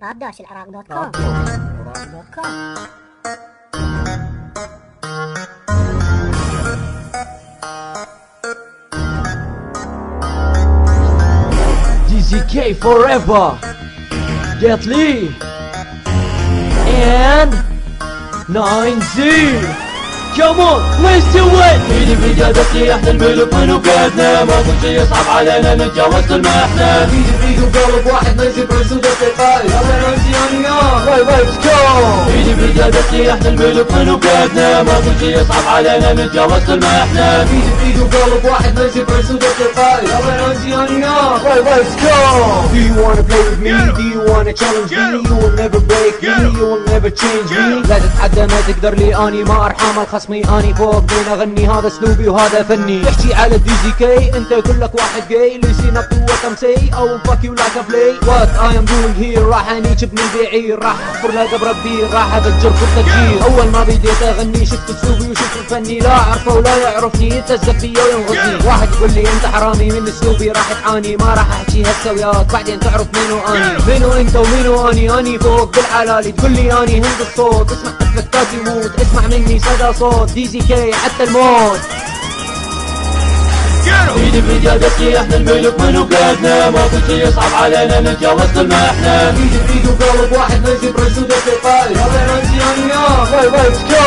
راب العراق دوت كوم. DZK forever, Jet Li, and 9Z. Come on, let's do it. ايدي بإيدي احنا الملك ملوكاتنا، ما كل شي يصعب علينا نتجاوز كل ما احنا. ايدي بإيدي وقلب واحد نجيب برسودة القائد، يلا نانسيانيا Let's go. ايدي بإيدي احنا الملك ملوكاتنا، ما كل شي يصعب علينا نتجاوز كل ما احنا. ايدي بإيدي وقلب واحد نجيب برسودة القائد، يلا نانسيانيا Let's go. Do you wanna play with me? Do you wanna challenge me? You will never break me, you will never change me. لا تتحدى ما تقدر لي اني ما ارحم الخصمي، اني فوق بين اغني هذا اسلوبي وهذا فني. تحكي على الدي زي كي انت كلك واحد جاي listen up to what I'm say او fuck you like a play. What I am doing here راح انيج ابن البعير، راح احفر لقب ربي، راح افجر خطة تجير. اول ما بديت اغني شفت اسلوبي وشفت فني، لا اعرفه ولا يعرفني يتلزق فيا وينغزني. واحد يقول لي انت حرامي من اسلوبي راح تعاني، ما راح احكي هالسويات بعدين تعرف مينو اني. مينو انت ومينو اني فوق بالعلالي، تقول لي اني هند الصوت، اسمع افكتات يموت، اسمع مني صدى صوت دي زي كي حتى الموت. ايدي بإيدي احنا الملك ملوكاتنا، ما كل شي يصعب علينا نتجاوز كل ما احنا. ايدي بإيدي وقلب واحد نجيب برسودة القائد، يلا نانسيانيا Let's go.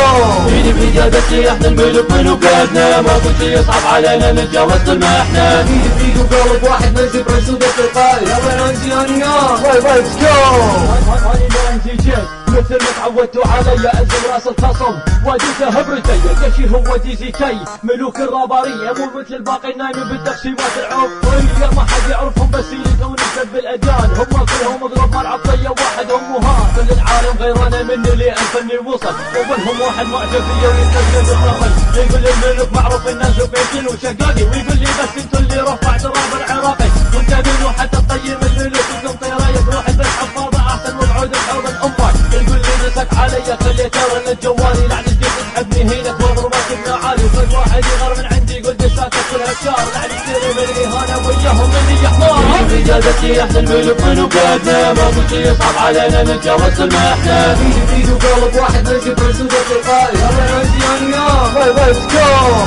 ايدي بإيدي احنا الملك ملوكاتنا، ما كل شي يصعب علينا نتجاوز كل ما احنا. ايدي بإيدي وقلب واحد نجيب برسودة القائد، يلا نانسيانيا Let's go. هاني نانسي جيت مثل ما تعودتوا علي أزم راس الخصم وادوسه هبرتي. القشي هو دي زي كي ملوك الرابارية، مو مثل الباقي نايمين بالتقسيمات العنصرية. ما حد يعرفهم بس يلقون السب الأديان، هم كلهم اضرب مرعطية وحدهم مهان. كل العالم غيرانة مني لي الفني وصل، وبنهم واحد معجب فيا ويستسلم بالرمل. يقول الملك معروف الناس وبيتين وشقاقي، ويقول لي بس انتو اللي رفع تراب العراقي. وانت منو حتى تقيم الملك وتنطيره يروح البيت حفاظة احسن وبعود الحوض الامك. يقول لي نسك علي خليت ارن الجوالي، لعن الجيت تحبني هينك واضربك بنعالي. وفد واحد يغار من عندي يقول لي ساكت كلها شار، لعن كثير من الاهانه وياهم مني يحمار. بإيدي احنا الملك ملوكاتنا، ما كل شي يصعب علينا نتجاوز كل ما احنا. ايدي بإيدي وقلب واحد نجيب برسودة القائد، يلا نانسيانيا Let's go.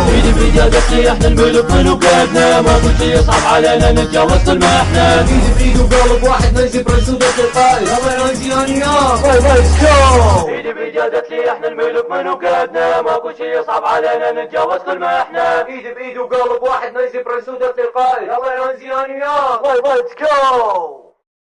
ايدي بإيدي احنا الملك ملوكاتنا، ما كل شي يصعب علينا نتجاوز كل ما احنا. ايدي بإيدي وقلب واحد نجيب برسودة القائد، يلا نانسيانيا Let's go. ايدي بإيدي احنا الملك ملوكاتنا، ما كل شي يصعب علينا نتجاوز كل ما احنا. ايدي بإيدي وقلب واحد نجيب برسودة القائد، يلا نانسيانيا Let's go.